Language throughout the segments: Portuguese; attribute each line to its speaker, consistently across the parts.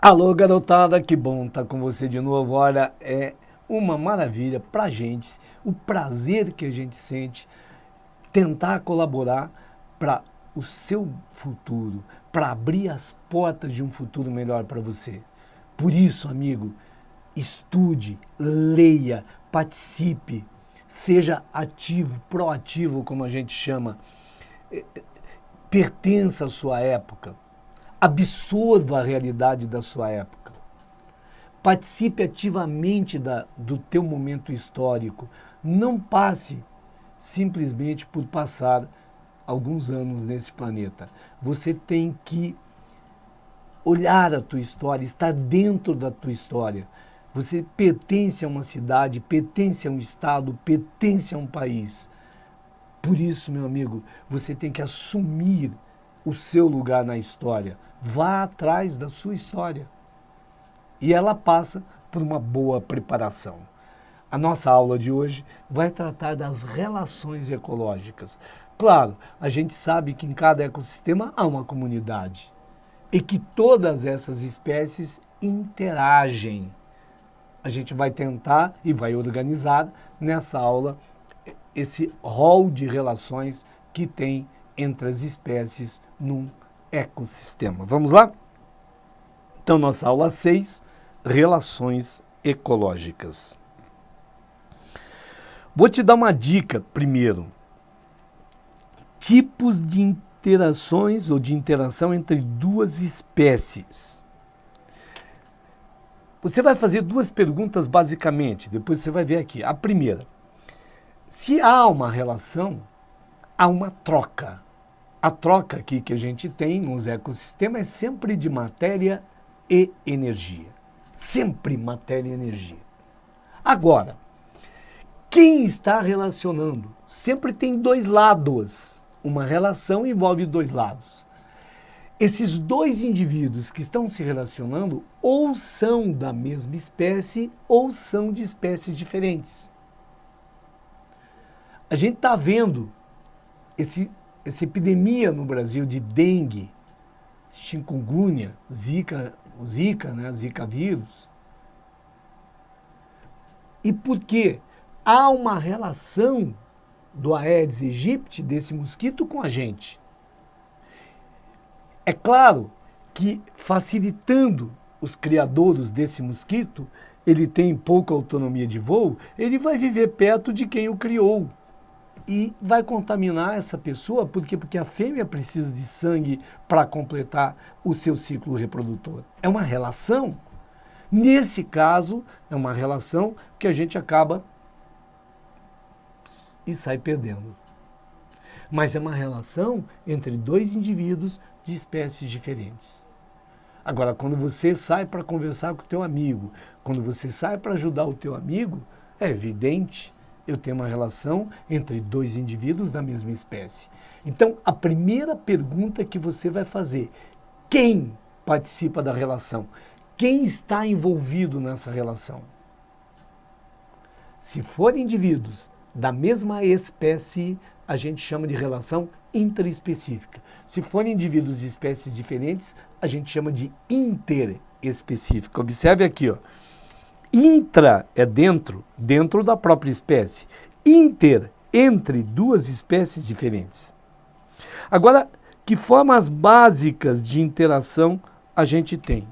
Speaker 1: Alô, garotada, que bom estar com você de novo. Olha, é uma maravilha pra gente, o prazer que a gente sente tentar colaborar para o seu futuro, para abrir as portas de um futuro melhor para você. Por isso, amigo, estude, leia, participe, seja ativo, proativo, como a gente chama. Pertença à sua época, absorva a realidade da sua época. Participe ativamente do teu momento histórico. Não passe simplesmente por passar alguns anos nesse planeta. Você tem que olhar a tua história, estar dentro da tua história. Você pertence a uma cidade, pertence a um estado, pertence a um país. Por isso, meu amigo, você tem que assumir o seu lugar na história. Vá atrás da sua história. E ela passa por uma boa preparação. A nossa aula de hoje vai tratar das relações ecológicas. Claro, a gente sabe que em cada ecossistema há uma comunidade e que todas essas espécies interagem. A gente vai tentar e vai organizar nessa aula esse rol de relações que tem entre as espécies num ecossistema. Vamos lá? Então, nossa aula 6, relações ecológicas. Vou te dar uma dica primeiro. Tipos de interações ou de interação entre duas espécies. Você vai fazer duas perguntas basicamente, depois você vai ver aqui. A primeira, se há uma relação, há uma troca. A troca aqui que a gente tem nos ecossistemas é sempre de matéria e energia. Sempre matéria e energia. Agora, quem está relacionando? Sempre tem dois lados. Uma relação envolve dois lados. Esses dois indivíduos que estão se relacionando ou são da mesma espécie ou são de espécies diferentes. A gente está vendo essa epidemia no Brasil de dengue, chikungunya, Zika, né, Zika vírus. E por quê? Há uma relação do Aedes aegypti, desse mosquito, com a gente. É claro que, facilitando os criadouros desse mosquito, ele tem pouca autonomia de voo, ele vai viver perto de quem o criou. E vai contaminar essa pessoa, por quê? Porque a fêmea precisa de sangue para completar o seu ciclo reprodutor. É uma relação. Nesse caso, é uma relação que a gente acaba e sai perdendo. Mas é uma relação entre dois indivíduos de espécies diferentes. Agora, quando você sai para conversar com o teu amigo, quando você sai para ajudar o teu amigo, é evidente, eu tenho uma relação entre dois indivíduos da mesma espécie. Então, a primeira pergunta que você vai fazer, quem participa da relação? Quem está envolvido nessa relação? Se forem indivíduos da mesma espécie, a gente chama de relação interespecífica. Se forem indivíduos de espécies diferentes, a gente chama de interespecífica. Observe aqui, ó. Intra é dentro da própria espécie. Inter, entre duas espécies diferentes. Agora, que formas básicas de interação a gente tem?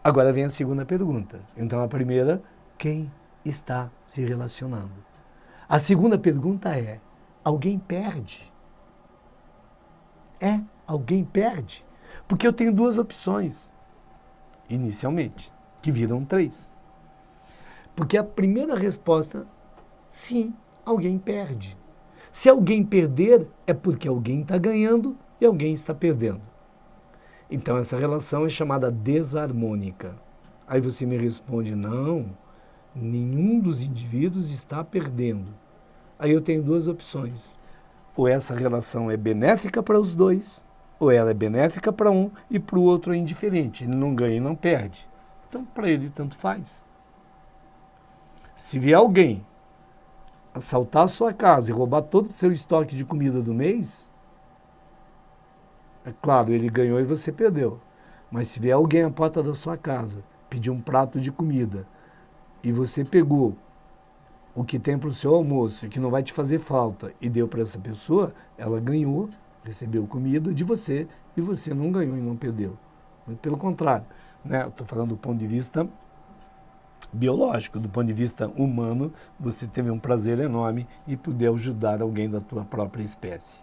Speaker 1: Agora vem a segunda pergunta. Então, a primeira, quem está se relacionando? A segunda pergunta é, alguém perde? Alguém perde? Porque eu tenho duas opções, inicialmente, que viram três. Porque a primeira resposta, sim, alguém perde. Se alguém perder, é porque alguém está ganhando e alguém está perdendo. Então, essa relação é chamada desarmônica. Aí você me responde, não, nenhum dos indivíduos está perdendo. Aí eu tenho duas opções. Ou essa relação é benéfica para os dois, ou ela é benéfica para um e para o outro é indiferente. Ele não ganha e não perde. Então, para ele, tanto faz. Se vier alguém assaltar a sua casa e roubar todo o seu estoque de comida do mês, é claro, ele ganhou e você perdeu. Mas se vier alguém à porta da sua casa, pedir um prato de comida, e você pegou o que tem para o seu almoço, que não vai te fazer falta, e deu para essa pessoa, ela ganhou, recebeu comida de você, e você não ganhou e não perdeu. Pelo contrário, né? Estou falando do ponto de vista biológico, do ponto de vista humano, você teve um prazer enorme e poder ajudar alguém da tua própria espécie.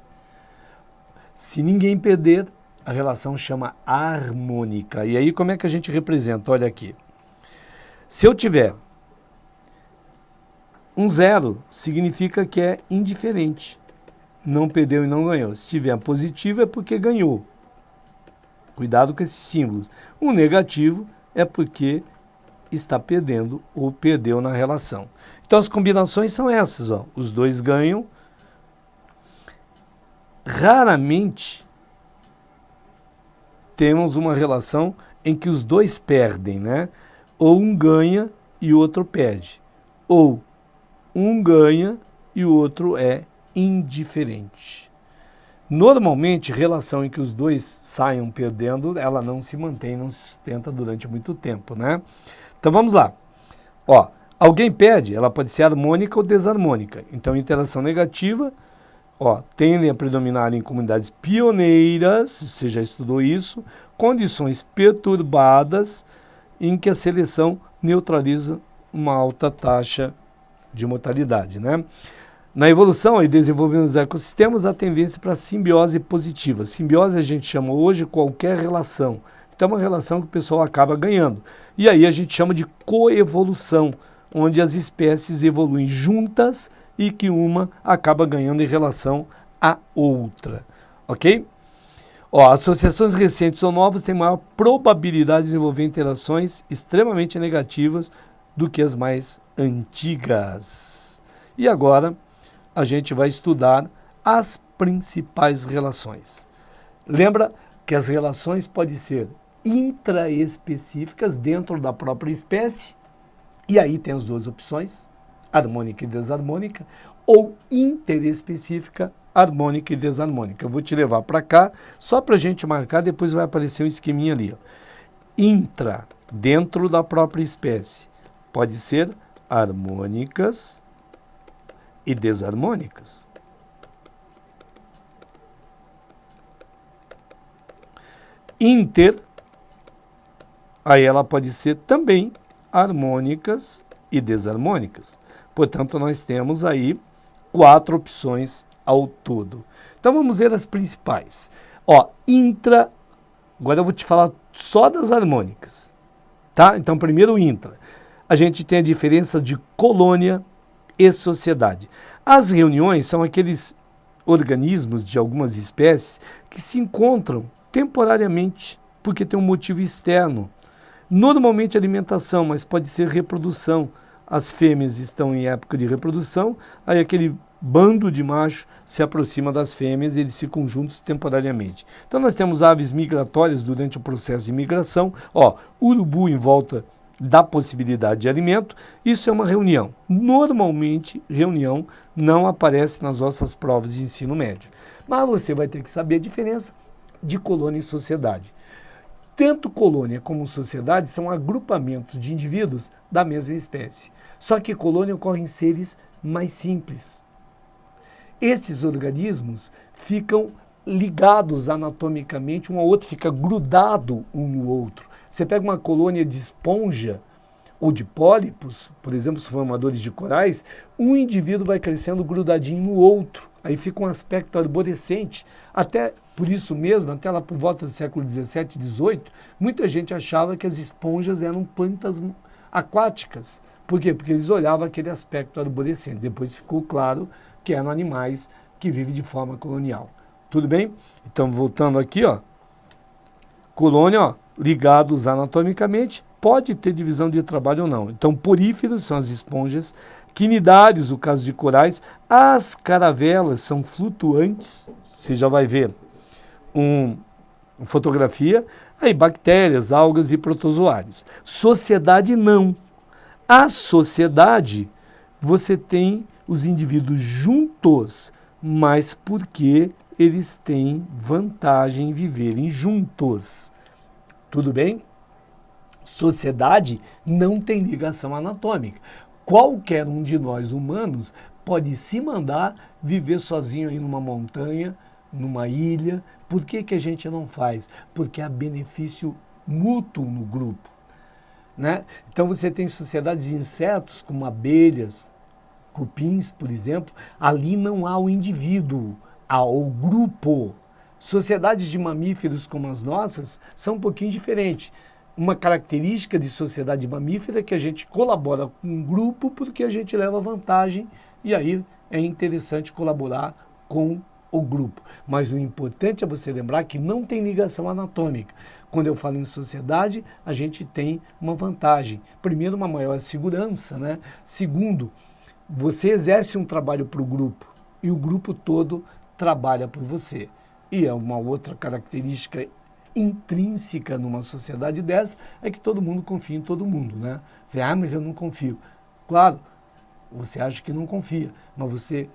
Speaker 1: Se ninguém perder, a relação chama harmônica. E aí como é que a gente representa? Olha aqui. Se eu tiver um 0, significa que é indiferente. Não perdeu e não ganhou. Se tiver positivo é porque ganhou. Cuidado com esses símbolos. Um negativo é porque está perdendo ou perdeu na relação. Então as combinações são essas, ó. Os dois ganham. Raramente temos uma relação em que os dois perdem, né? Ou um ganha e o outro perde. Ou um ganha e o outro é indiferente. Normalmente, relação em que os dois saiam perdendo, ela não se mantém, não se sustenta durante muito tempo, né? Então vamos lá. Ó, alguém perde, ela pode ser harmônica ou desarmônica. Então, interação negativa, ó, tendem a predominar em comunidades pioneiras, você já estudou isso, condições perturbadas em que a seleção neutraliza uma alta taxa de mortalidade, né? Na evolução e desenvolvimento dos ecossistemas, há tendência para simbiose positiva. Simbiose a gente chama hoje qualquer relação. Então, é uma relação que o pessoal acaba ganhando. E aí a gente chama de coevolução, onde as espécies evoluem juntas e que uma acaba ganhando em relação à outra. Ok? Ó, associações recentes ou novas têm maior probabilidade de desenvolver interações extremamente negativas do que as mais antigas. E agora a gente vai estudar as principais relações. Lembra que as relações podem ser intraespecíficas dentro da própria espécie, e aí tem as duas opções, harmônica e desarmônica, ou interespecífica, harmônica e desarmônica. Eu vou te levar para cá, só para a gente marcar, depois vai aparecer um esqueminha ali. Ó. Intra, dentro da própria espécie, pode ser harmônicas e desarmônicas. Inter, aí ela pode ser também harmônicas e desarmônicas. Portanto, nós temos aí 4 opções ao todo. Então, vamos ver as principais. Ó, intra, agora eu vou te falar só das harmônicas, tá? Então, primeiro o intra. A gente tem a diferença de colônia e sociedade. As reuniões são aqueles organismos de algumas espécies que se encontram temporariamente porque tem um motivo externo. Normalmente alimentação, mas pode ser reprodução. As fêmeas estão em época de reprodução, aí aquele bando de macho se aproxima das fêmeas e eles ficam juntos temporariamente. Então nós temos aves migratórias durante o processo de migração, ó, urubu em volta da possibilidade de alimento, isso é uma reunião. Normalmente, reunião não aparece nas nossas provas de ensino médio. Mas você vai ter que saber a diferença de colônia e sociedade. Tanto colônia como sociedade são agrupamentos de indivíduos da mesma espécie. Só que colônia ocorre em seres mais simples. Esses organismos ficam ligados anatomicamente um ao outro, fica grudado um no outro. Você pega uma colônia de esponja ou de pólipos, por exemplo, os formadores de corais, um indivíduo vai crescendo grudadinho no outro. Aí fica um aspecto arborescente. Até por isso mesmo, até lá por volta do século XVII, XVIII, muita gente achava que as esponjas eram plantas aquáticas. Por quê? Porque eles olhavam aquele aspecto arborescente. Depois ficou claro que eram animais que vivem de forma colonial. Tudo bem? Então, voltando aqui, ó. Colônia, ó, ligados anatomicamente, pode ter divisão de trabalho ou não. Então, poríferos são as esponjas, quinidários, o caso de corais, as caravelas são flutuantes, você já vai ver uma fotografia, aí bactérias, algas e protozoários. Sociedade não. A sociedade, você tem os indivíduos juntos, mas porque eles têm vantagem em viverem juntos. Tudo bem? Sociedade não tem ligação anatômica. Qualquer um de nós humanos pode se mandar viver sozinho em uma montanha, numa ilha. Por que que a gente não faz? Porque há benefício mútuo no grupo, né? Então você tem sociedades de insetos como abelhas, cupins, por exemplo. Ali não há o indivíduo, há o grupo. Sociedades de mamíferos como as nossas são um pouquinho diferentes. Uma característica de sociedade mamífera é que a gente colabora com um grupo porque a gente leva vantagem e aí é interessante colaborar com o grupo. Mas o importante é você lembrar que não tem ligação anatômica. Quando eu falo em sociedade, a gente tem uma vantagem. Primeiro, uma maior segurança, né? Segundo, você exerce um trabalho para o grupo e o grupo todo trabalha por você. E é uma outra característica intrínseca numa sociedade dessa, é que todo mundo confia em todo mundo, né? Você, mas eu não confio. Claro, você acha que não confia, mas você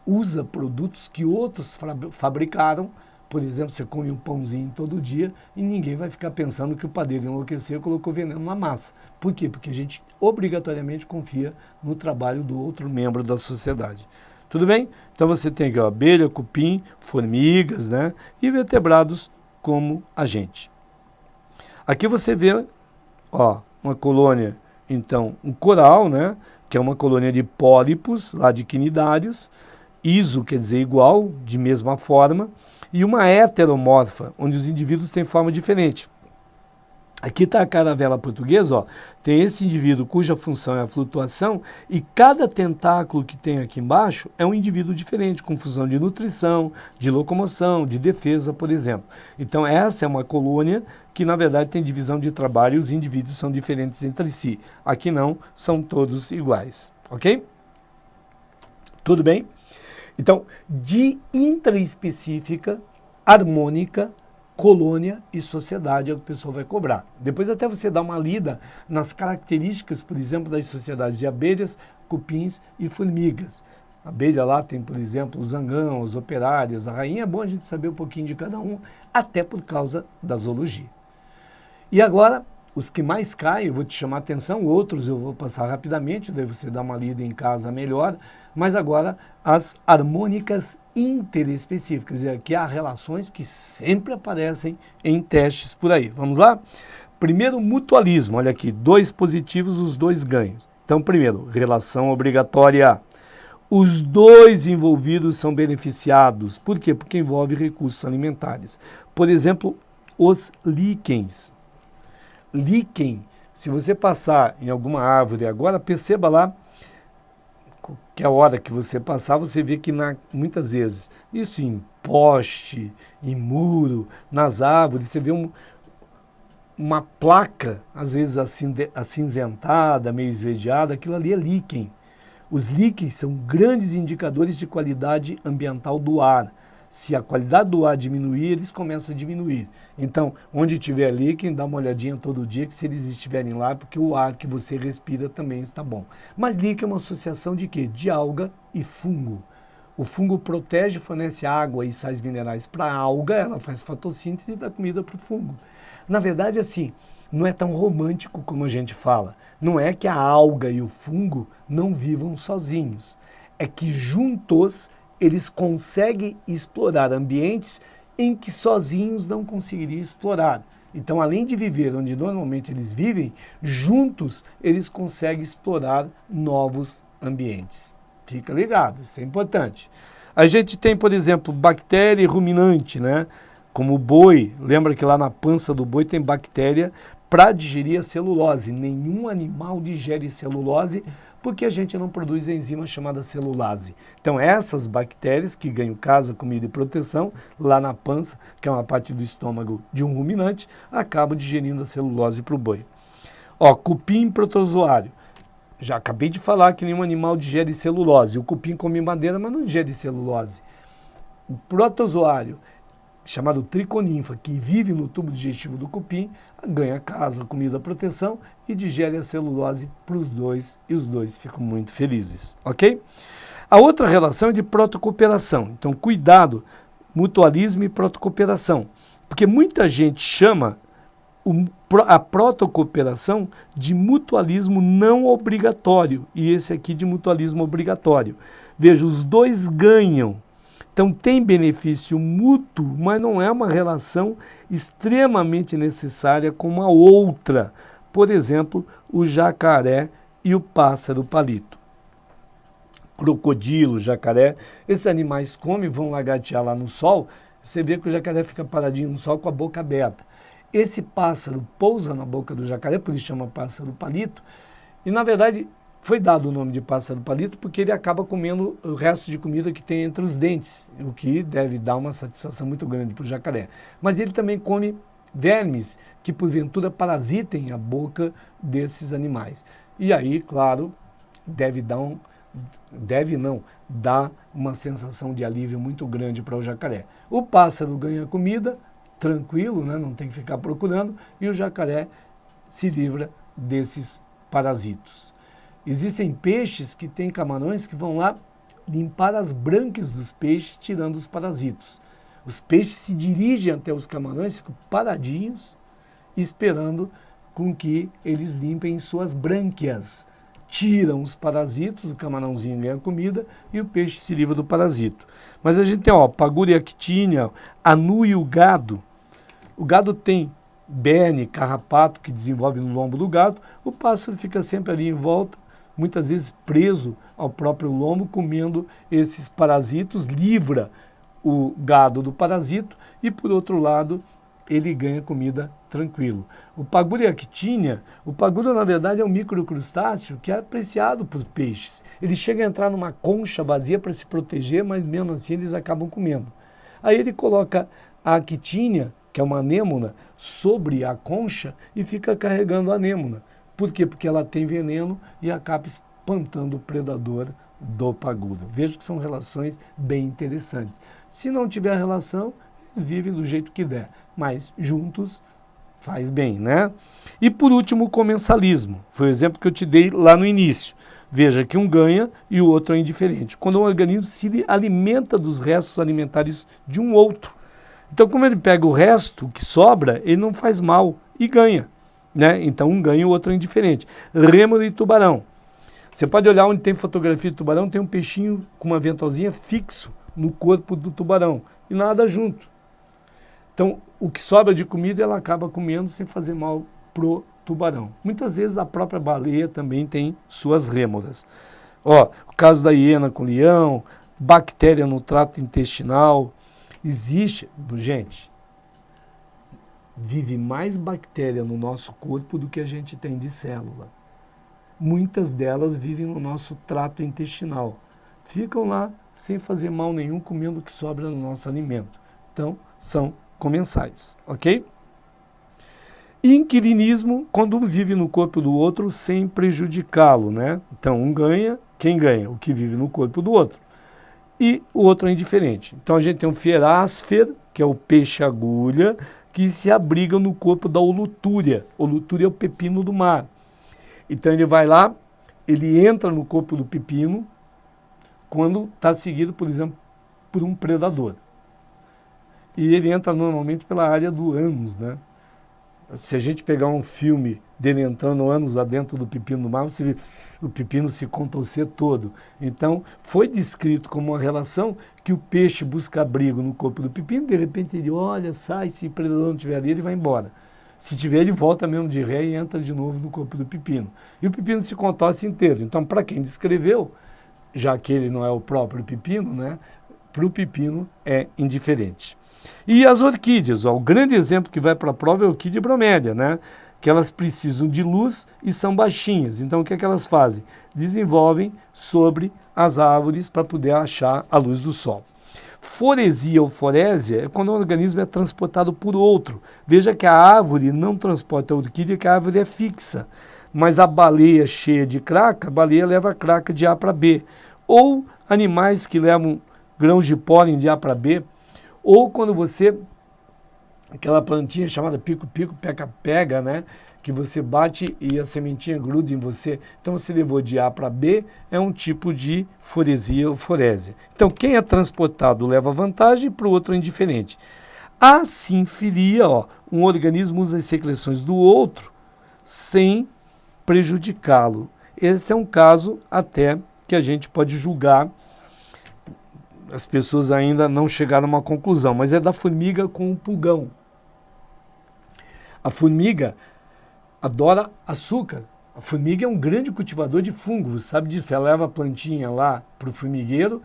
Speaker 1: usa produtos que outros fabricaram. Por exemplo, você come um pãozinho todo dia e ninguém vai ficar pensando que o padeiro enlouqueceu e colocou veneno na massa. Por quê? Porque a gente obrigatoriamente confia no trabalho do outro membro da sociedade. Tudo bem? Então você tem aqui, ó, abelha, cupim, formigas, né? E vertebrados como a gente. Aqui você vê, ó, uma colônia, então, um coral, né? Que é uma colônia de pólipos, lá de quinidários. Iso quer dizer igual, de mesma forma, e uma heteromorfa, onde os indivíduos têm forma diferente. Aqui está a caravela portuguesa, ó, tem esse indivíduo cuja função é a flutuação e cada tentáculo que tem aqui embaixo é um indivíduo diferente, com função de nutrição, de locomoção, de defesa, por exemplo. Então essa é uma colônia que na verdade tem divisão de trabalho e os indivíduos são diferentes entre si. Aqui não, são todos iguais, ok? Tudo bem? Então, de intraespecífica, harmônica, colônia e sociedade é o que o pessoal vai cobrar. Depois até você dá uma lida nas características, por exemplo, das sociedades de abelhas, cupins e formigas. A abelha lá tem, por exemplo, o zangão, as operárias, a rainha. É bom a gente saber um pouquinho de cada um, até por causa da zoologia. E agora, os que mais caem, eu vou te chamar a atenção, outros eu vou passar rapidamente, daí você dá uma lida em casa melhor, mas agora as harmônicas interespecíficas, e aqui há relações que sempre aparecem em testes por aí. Vamos lá? Primeiro, mutualismo, olha aqui, 2 positivos, os 2 ganhos. Então, primeiro, relação obrigatória. Os 2 envolvidos são beneficiados. Por quê? Porque envolve recursos alimentares. Por exemplo, os líquens. Líquen, se você passar em alguma árvore agora, perceba lá que a hora que você passar, você vê que muitas vezes, isso em poste, em muro, nas árvores, você vê uma placa, às vezes acinzentada, meio esverdeada, aquilo ali é líquen. Os líquens são grandes indicadores de qualidade ambiental do ar. Se a qualidade do ar diminuir, eles começam a diminuir. Então, onde tiver líquen, dá uma olhadinha todo dia, que se eles estiverem lá, porque o ar que você respira também está bom. Mas líquen é uma associação de quê? De alga e fungo. O fungo protege, fornece água e sais minerais para a alga, ela faz fotossíntese e dá comida para o fungo. Na verdade, assim, não é tão romântico como a gente fala. Não é que a alga e o fungo não vivam sozinhos. É que juntos eles conseguem explorar ambientes em que sozinhos não conseguiriam explorar. Então, além de viver onde normalmente eles vivem, juntos eles conseguem explorar novos ambientes. Fica ligado, isso é importante. A gente tem, por exemplo, bactéria ruminante, né? Como o boi. Lembra que lá na pança do boi tem bactéria para digerir a celulose. Nenhum animal digere celulose porque a gente não produz enzima chamada celulase. Então essas bactérias que ganham casa, comida e proteção, lá na pança, que é uma parte do estômago de um ruminante, acabam digerindo a celulose para o boi. Ó, cupim protozoário. Já acabei de falar que nenhum animal digere celulose. O cupim come madeira, mas não digere celulose. O protozoário, chamado triconinfa, que vive no tubo digestivo do cupim, ganha casa, comida, proteção e digere a celulose para os 2 e os 2 ficam muito felizes, ok? A outra relação é de protocooperação. Então, cuidado, mutualismo e protocooperação, porque muita gente chama a protocooperação de mutualismo não obrigatório e esse aqui de mutualismo obrigatório. Veja, os dois ganham. Então tem benefício mútuo, mas não é uma relação extremamente necessária como a outra. Por exemplo, o jacaré e o pássaro palito. Crocodilo, jacaré, esses animais comem, vão lagartear lá no sol, você vê que o jacaré fica paradinho no sol com a boca aberta. Esse pássaro pousa na boca do jacaré, por isso chama pássaro palito, e na verdade foi dado o nome de pássaro palito porque ele acaba comendo o resto de comida que tem entre os dentes, o que deve dar uma satisfação muito grande para o jacaré. Mas ele também come vermes que porventura parasitem a boca desses animais. E aí, claro, dá uma sensação de alívio muito grande para o jacaré. O pássaro ganha comida, tranquilo, né? Não tem que ficar procurando, e o jacaré se livra desses parasitos. Existem peixes que têm camarões que vão lá limpar as brânquias dos peixes, tirando os parasitos. Os peixes se dirigem até os camarões, ficam paradinhos, esperando com que eles limpem suas brânquias. Tiram os parasitos, o camarãozinho ganha comida e o peixe se livra do parasito. Mas a gente tem, pagura e actínia, anu e o gado. O gado tem berne, carrapato que desenvolve no lombo do gado, o pássaro fica sempre ali em volta, muitas vezes preso ao próprio lombo, comendo esses parasitos, livra o gado do parasito e, por outro lado, ele ganha comida tranquilo. O pagura e actínia, o pagura na verdade é um microcrustáceo que é apreciado por peixes. Ele chega a entrar numa concha vazia para se proteger, mas mesmo assim eles acabam comendo. Aí ele coloca a actínia, que é uma anêmona, sobre a concha e fica carregando a anêmona. Por quê? Porque ela tem veneno e acaba espantando o predador do pagura. Veja que são relações bem interessantes. Se não tiver relação, eles vivem do jeito que der, mas juntos faz bem, né? E por último, o comensalismo. Foi o exemplo que eu te dei lá no início. Veja que um ganha e o outro é indiferente. Quando um organismo se alimenta dos restos alimentares de um outro. Então, como ele pega o resto, o que sobra, ele não faz mal e ganha, né? Então, um ganha e o outro é indiferente. Rêmora e tubarão. Você pode olhar onde tem fotografia de tubarão, tem um peixinho com uma ventalzinha fixo no corpo do tubarão e nada junto. Então, o que sobra de comida, ela acaba comendo sem fazer mal pro tubarão. Muitas vezes a própria baleia também tem suas rêmoras. O caso da hiena com leão, bactéria no trato intestinal. Existe, gente, vive mais bactéria no nosso corpo do que a gente tem de célula. Muitas delas vivem no nosso trato intestinal. Ficam lá sem fazer mal nenhum, comendo o que sobra no nosso alimento. Então, são comensais, ok? Inquilinismo, quando um vive no corpo do outro sem prejudicá-lo, né? Então, um ganha, quem ganha? O que vive no corpo do outro. E o outro é indiferente. Então, a gente tem um fierásfer, que é o peixe-agulha, que se abriga no corpo da holutúria. Holutúria é o pepino do mar. Então, ele vai lá, ele entra no corpo do pepino quando está seguido, por exemplo, por um predador. E ele entra normalmente pela área do ânus, né? Se a gente pegar um filme dele entrando no ânus lá dentro do pepino do mar, você vê o pepino se contorcer todo. Então, foi descrito como uma relação que o peixe busca abrigo no corpo do pepino, de repente ele olha, sai, se o predador não estiver ali, ele vai embora. Se tiver, ele volta mesmo de ré e entra de novo no corpo do pepino. E o pepino se contorce inteiro. Então, para quem descreveu, já que ele não é o próprio pepino, né, para o pepino é indiferente. E as orquídeas, o grande exemplo que vai para a prova é a orquídea bromélia, né? Que elas precisam de luz e são baixinhas. Então, o que é que elas fazem? Desenvolvem sobre as árvores para poder achar a luz do sol. Foresia ou forésia é quando o organismo é transportado por outro. Veja que a árvore não transporta a orquídea, que a árvore é fixa. Mas a baleia cheia de craca, a baleia leva a craca de A para B. Ou animais que levam grãos de pólen de A para B. Ou quando você, aquela plantinha chamada pico-pico, pega-pega, né? Que você bate e a sementinha gruda em você. Então você levou de A para B, é um tipo de foresia ou forésia. Então quem é transportado leva vantagem, para o outro é indiferente. A sinfilia, um organismo usa as secreções do outro sem prejudicá-lo. Esse é um caso até que a gente pode julgar, as pessoas ainda não chegaram a uma conclusão, mas é da formiga com o pulgão. A formiga adora açúcar. A formiga é um grande cultivador de fungo, você sabe disso. Ela leva a plantinha lá para o formigueiro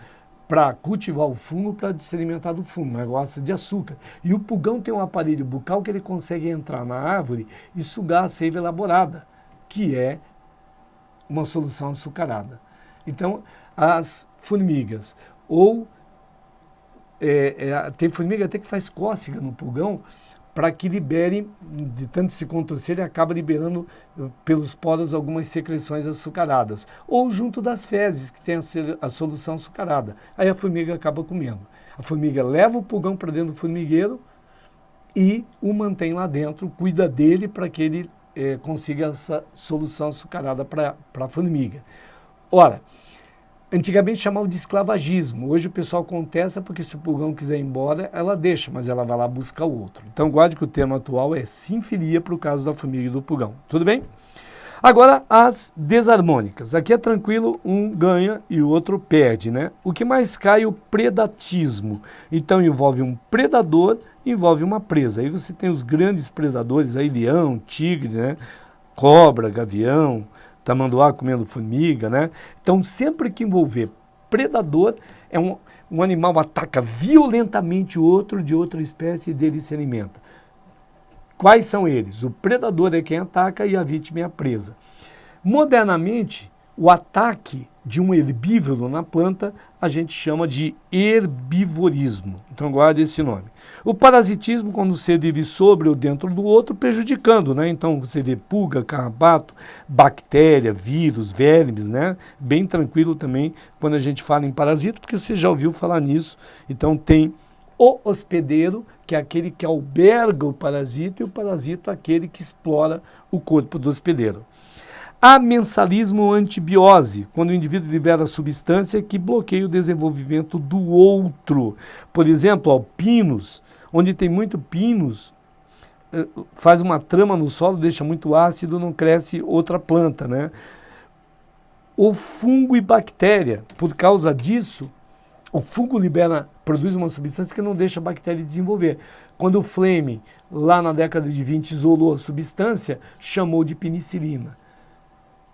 Speaker 1: para cultivar o fungo, para se alimentar do fungo, mas gosta de açúcar. E o pulgão tem um aparelho bucal que ele consegue entrar na árvore e sugar a seiva elaborada, que é uma solução açucarada. Então, as formigas, tem formiga até que faz cócega no pulgão, para que libere, de tanto se contorcer, ele acaba liberando pelos poros algumas secreções açucaradas. Ou junto das fezes, que tem a solução açucarada. Aí a formiga acaba comendo. A formiga leva o pulgão para dentro do formigueiro e o mantém lá dentro, cuida dele para que ele consiga essa solução açucarada para a formiga. Ora, antigamente chamava de esclavagismo. Hoje o pessoal contesta porque se o pulgão quiser ir embora, ela deixa, mas ela vai lá buscar o outro. Então guarde que o termo atual é sinfilia para o caso da formiga e do pulgão. Tudo bem? Agora as desarmônicas. Aqui é tranquilo, um ganha e o outro perde, né? O que mais cai é o predatismo. Então envolve um predador, envolve uma presa. Aí você tem os grandes predadores, aí leão, tigre, né? Cobra, gavião, tamanduá comendo formiga, né? Então, sempre que envolver predador, um animal ataca violentamente o outro de outra espécie e dele se alimenta. Quais são eles? O predador é quem ataca e a vítima é a presa. Modernamente, o ataque de um herbívoro na planta a gente chama de herbivorismo. Então guarde esse nome. O parasitismo, quando o ser vive sobre ou dentro do outro, prejudicando, né? Então você vê pulga, carrapato, bactéria, vírus, vermes, né? Bem tranquilo também quando a gente fala em parasito, porque você já ouviu falar nisso. Então tem o hospedeiro, que é aquele que alberga o parasito, e o parasito, aquele que explora o corpo do hospedeiro. Há mensalismo antibiose, quando o indivíduo libera substância que bloqueia o desenvolvimento do outro. Por exemplo, pinos, onde tem muito pinos, faz uma trama no solo, deixa muito ácido, não cresce outra planta, né? O fungo e bactéria, por causa disso, o fungo produz uma substância que não deixa a bactéria desenvolver. Quando o Fleming, lá na década de 20, isolou a substância, chamou de penicilina.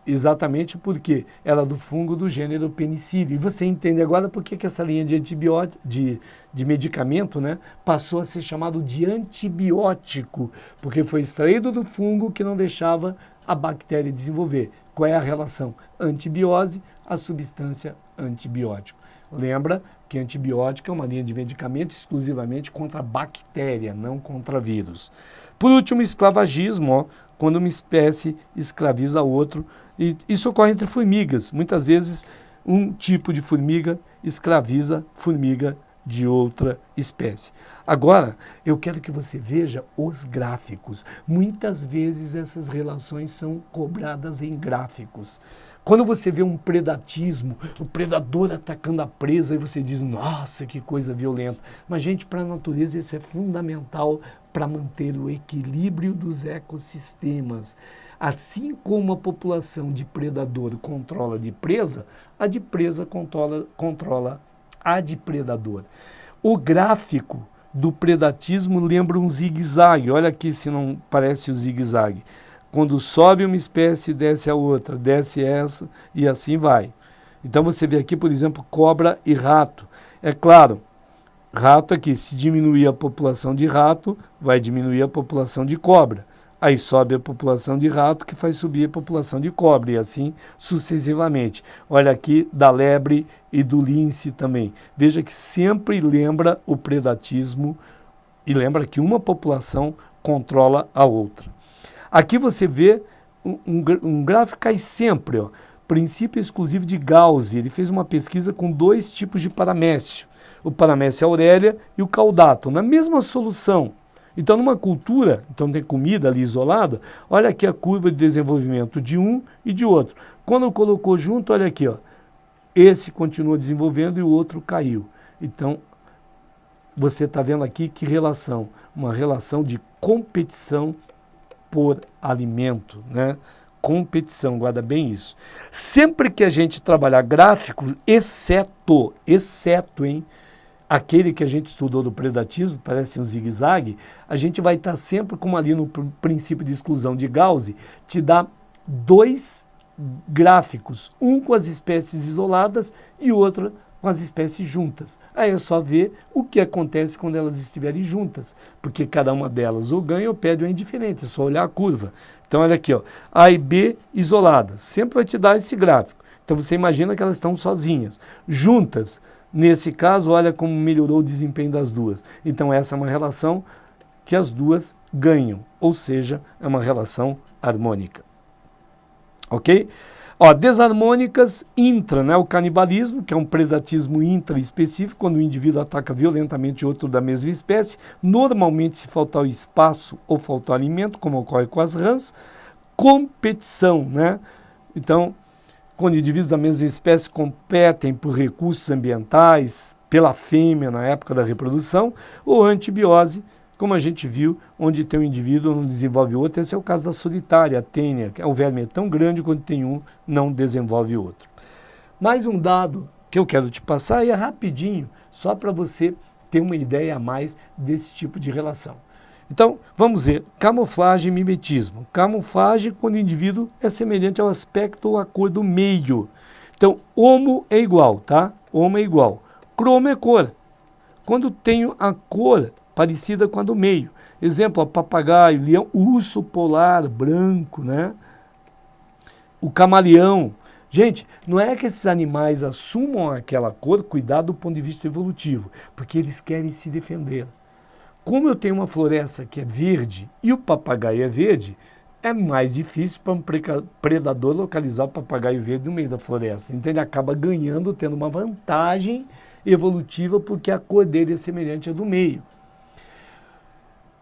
Speaker 1: Exatamente porque ela é do fungo do gênero Penicillium. E você entende agora por que essa linha de antibiótico, de medicamento, né, passou a ser chamado de antibiótico, porque foi extraído do fungo que não deixava a bactéria desenvolver. Qual é a relação? Antibiose, a substância antibiótico. Lembra que antibiótico é uma linha de medicamento exclusivamente contra bactéria, não contra vírus. Por último, esclavagismo, quando uma espécie escraviza outro. E isso ocorre entre formigas. Muitas vezes, um tipo de formiga escraviza formiga de outra espécie. Agora, eu quero que você veja os gráficos. Muitas vezes essas relações são cobradas em gráficos. Quando você vê um predatismo, o predador atacando a presa, e você diz, nossa, que coisa violenta. Mas, gente, para a natureza isso é fundamental para manter o equilíbrio dos ecossistemas. Assim como a população de predador controla a de presa, a de presa controla a de predador. O gráfico do predatismo lembra um zigue-zague. Olha aqui se não parece o zigue-zague. Quando sobe uma espécie, desce a outra, desce essa e assim vai. Então você vê aqui, por exemplo, cobra e rato. É claro, rato aqui, se diminuir a população de rato, vai diminuir a população de cobra. Aí sobe a população de rato, que faz subir a população de cobra, e assim sucessivamente. Olha aqui da lebre e do lince também. Veja que sempre lembra o predatismo e lembra que uma população controla a outra. Aqui você vê um gráfico cai sempre, ó, princípio exclusivo de Gauss. Ele fez uma pesquisa com 2 tipos de paramécio, o paramécio aurélia e o caudato, na mesma solução. Então, numa cultura, então tem comida ali isolada, olha aqui a curva de desenvolvimento de um e de outro. Quando colocou junto, olha aqui, ó, esse continua desenvolvendo e o outro caiu. Então, você está vendo aqui que relação? Uma relação de competição por alimento, né? Competição, guarda bem isso. Sempre que a gente trabalhar gráfico, exceto, hein? Aquele que a gente estudou do predatismo, parece um zigue-zague, a gente vai estar sempre, como ali no princípio de exclusão de Gauss, te dá dois gráficos, um com as espécies isoladas e outro com as espécies juntas. Aí é só ver o que acontece quando elas estiverem juntas, porque cada uma delas ou ganha ou perde ou é indiferente, é só olhar a curva. Então olha aqui, ó, A e B isoladas, sempre vai te dar esse gráfico. Então você imagina que elas estão sozinhas. Juntas, nesse caso, olha como melhorou o desempenho das duas. Então essa é uma relação que as duas ganham, ou seja, é uma relação harmônica. Ok? Ó, desarmônicas intra, né? O canibalismo, que é um predatismo intraespecífico, quando o indivíduo ataca violentamente outro da mesma espécie, normalmente se faltar o espaço ou faltar alimento, como ocorre com as rãs. Competição, né? Então, quando indivíduos da mesma espécie competem por recursos ambientais, pela fêmea na época da reprodução, ou antibiose, como a gente viu, onde tem um indivíduo não desenvolve outro. Esse é o caso da solitária, a tênia, que o verme é tão grande quando tem um, não desenvolve outro. Mais um dado que eu quero te passar, e é rapidinho, só para você ter uma ideia a mais desse tipo de relação. Então, vamos ver, camuflagem e mimetismo. Camuflagem quando o indivíduo é semelhante ao aspecto ou à cor do meio. Então, homo é igual, tá? Homo é igual. Cromo é cor. Quando tenho a cor parecida com a do meio. Exemplo, ó, papagaio, leão, urso polar, branco, né? O camaleão. Gente, não é que esses animais assumam aquela cor, cuidado do ponto de vista evolutivo, porque eles querem se defender. Como eu tenho uma floresta que é verde e o papagaio é verde, é mais difícil para um predador localizar o papagaio verde no meio da floresta. Então ele acaba ganhando, tendo uma vantagem evolutiva, porque a cor dele é semelhante à do meio.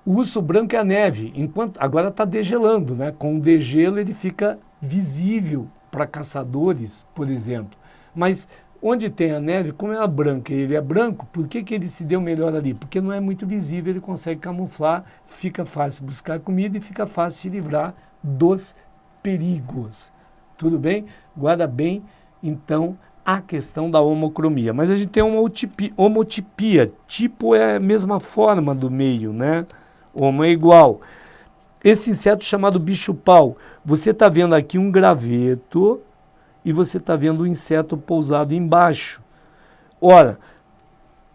Speaker 1: O urso branco é a neve, enquanto agora está degelando, né? Com o degelo ele fica visível para caçadores, por exemplo. Mas onde tem a neve, como ela é branca e ele é branco, por que ele se deu melhor ali? Porque não é muito visível, ele consegue camuflar, fica fácil buscar comida e fica fácil se livrar dos perigos. Tudo bem? Guarda bem, então, a questão da homocromia. Mas a gente tem uma homotipia, tipo é a mesma forma do meio, né? Homo é igual. Esse inseto chamado bicho-pau, você está vendo aqui um graveto e você está vendo o inseto pousado embaixo. Ora,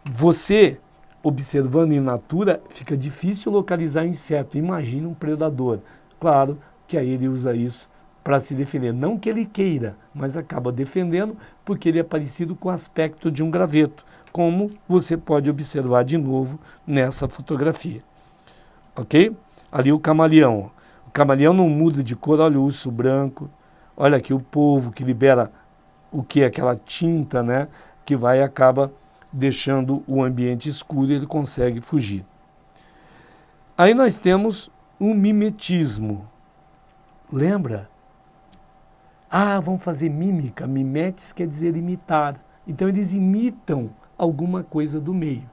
Speaker 1: você, observando em natura, fica difícil localizar o inseto. Imagina um predador. Claro que aí ele usa isso para se defender. Não que ele queira, mas acaba defendendo porque ele é parecido com o aspecto de um graveto, como você pode observar de novo nessa fotografia. Ok? Ali o camaleão. O camaleão não muda de cor, olha o urso branco. Olha aqui o polvo que libera o que? Aquela tinta, né? Que vai e acaba deixando o ambiente escuro e ele consegue fugir. Aí nós temos um mimetismo. Lembra? Ah, vão fazer mímica. Mimetes quer dizer imitar. Então eles imitam alguma coisa do meio.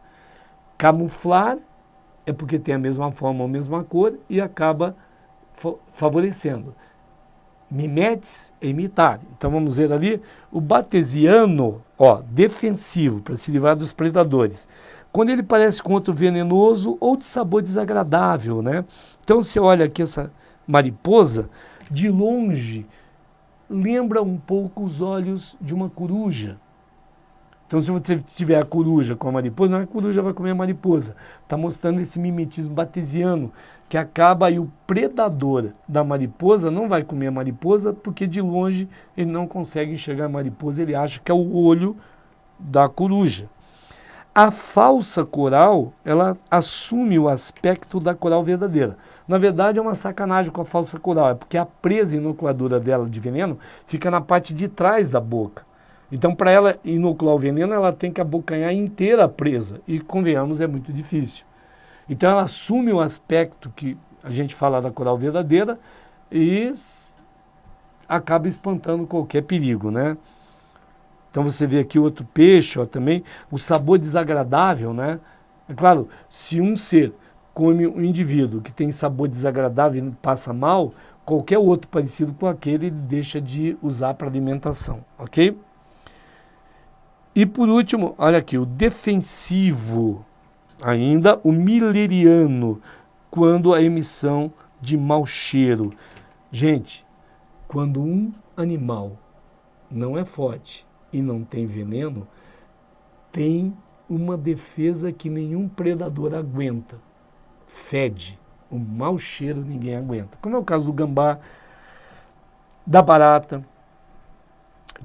Speaker 1: Camuflar é porque tem a mesma forma, a mesma cor e acaba favorecendo. Mimetes é imitar. Então vamos ver ali o batesiano, ó, defensivo, para se livrar dos predadores. Quando ele parece com outro venenoso ou de sabor desagradável, né? Então você olha aqui essa mariposa, de longe, lembra um pouco os olhos de uma coruja. Então, se você tiver a coruja com a mariposa, não é a coruja vai comer a mariposa. Está mostrando esse mimetismo batesiano, que acaba e o predador da mariposa não vai comer a mariposa, porque de longe ele não consegue enxergar a mariposa, ele acha que é o olho da coruja. A falsa coral, ela assume o aspecto da coral verdadeira. Na verdade, é uma sacanagem com a falsa coral, é porque a presa inoculadora dela de veneno fica na parte de trás da boca. Então, para ela inocular o veneno, ela tem que abocanhar inteira a presa. E, convenhamos, é muito difícil. Então, ela assume o aspecto que a gente fala da coral verdadeira e acaba espantando qualquer perigo, né? Então, você vê aqui outro peixe, ó, também, o sabor desagradável, né? É claro, se um ser come um indivíduo que tem sabor desagradável e passa mal, qualquer outro parecido com aquele ele deixa de usar para alimentação, ok? E por último, olha aqui, o defensivo, ainda o milleriano, quando a emissão de mau cheiro. Gente, quando um animal não é forte e não tem veneno, tem uma defesa que nenhum predador aguenta. Fede. O mau cheiro ninguém aguenta. Como é o caso do gambá, da barata.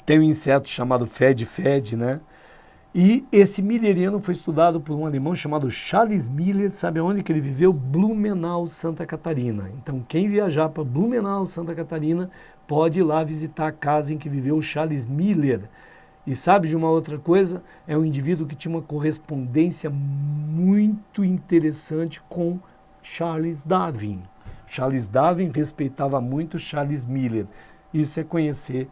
Speaker 1: Tem um inseto chamado fede-fede, né? E esse milleriano foi estudado por um alemão chamado Charles Miller. Sabe onde que ele viveu? Blumenau, Santa Catarina. Então, quem viajar para Blumenau, Santa Catarina, pode ir lá visitar a casa em que viveu o Charles Miller. E sabe de uma outra coisa? É um indivíduo que tinha uma correspondência muito interessante com Charles Darwin. Charles Darwin respeitava muito Charles Miller. Isso é conhecer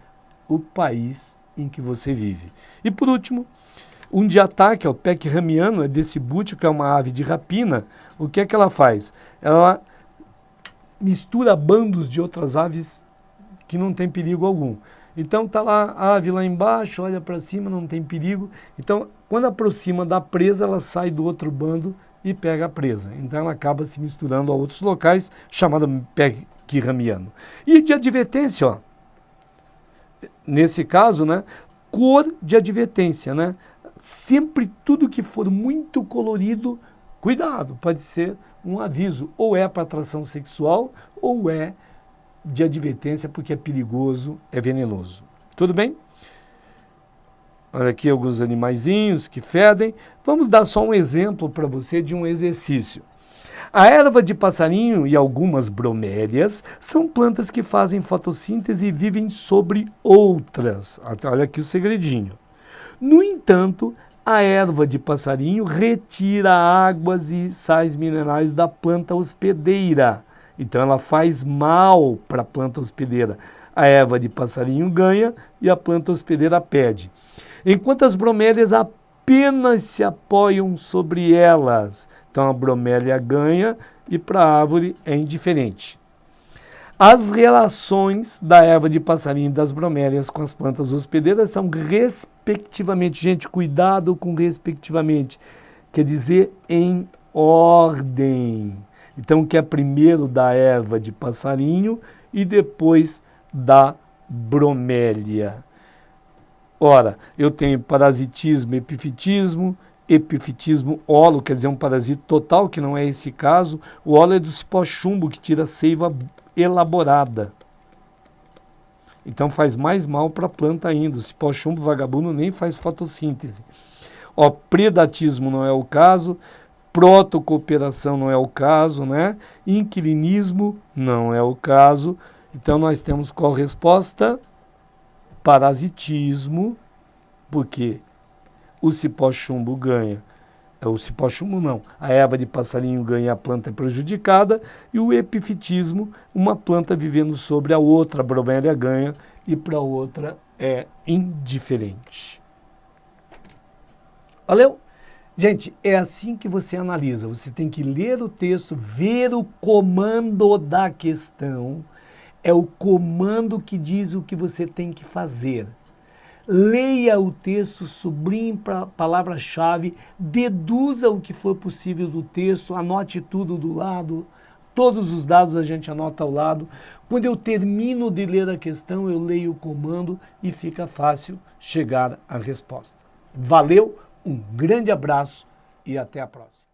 Speaker 1: o país em que você vive. E por último, um diatá, que é o peck ramiano, é desse búteo, que é uma ave de rapina. O que é que ela faz? Ela mistura bandos de outras aves que não tem perigo algum. Então tá lá a ave lá embaixo, olha para cima, não tem perigo. Então, quando aproxima da presa, ela sai do outro bando e pega a presa. Então ela acaba se misturando a outros locais, chamado peck ramiano. E de advertência, ó, nesse caso, né, cor de advertência, né? Sempre tudo que for muito colorido, cuidado, pode ser um aviso, ou é para atração sexual, ou é de advertência porque é perigoso, é venenoso. Tudo bem? Olha aqui alguns animaizinhos que fedem. Vamos dar só um exemplo para você de um exercício. A erva de passarinho e algumas bromélias são plantas que fazem fotossíntese e vivem sobre outras. Olha aqui o segredinho. No entanto, a erva de passarinho retira águas e sais minerais da planta hospedeira. Então ela faz mal para a planta hospedeira. A erva de passarinho ganha e a planta hospedeira perde. Enquanto as bromélias apenas se apoiam sobre elas. Então a bromélia ganha e para a árvore é indiferente. As relações da erva de passarinho e das bromélias com as plantas hospedeiras são respectivamente, gente, cuidado com respectivamente, quer dizer em ordem. Então, que é primeiro da erva de passarinho e depois da bromélia. Ora, eu tenho parasitismo, epifitismo, holo, quer dizer, um parasito total, que não é esse caso. O holo é do cipó chumbo, que tira seiva elaborada. Então faz mais mal para a planta ainda. O cipó chumbo vagabundo nem faz fotossíntese. Ó, predatismo não é o caso. Protocooperação não é o caso, né? Inquilinismo não é o caso. Então nós temos qual resposta? Parasitismo, porque o cipó chumbo ganha. O cipó chumbo não. A erva de passarinho ganha, a planta é prejudicada. E o epifitismo, uma planta vivendo sobre a outra, a bromélia ganha e para a outra é indiferente. Valeu? Gente, é assim que você analisa. Você tem que ler o texto, ver o comando da questão. É o comando que diz o que você tem que fazer. Leia o texto, sublinhe para a palavra-chave, deduza o que for possível do texto, anote tudo do lado, todos os dados a gente anota ao lado. Quando eu termino de ler a questão, eu leio o comando e fica fácil chegar à resposta. Valeu! Um grande abraço e até a próxima.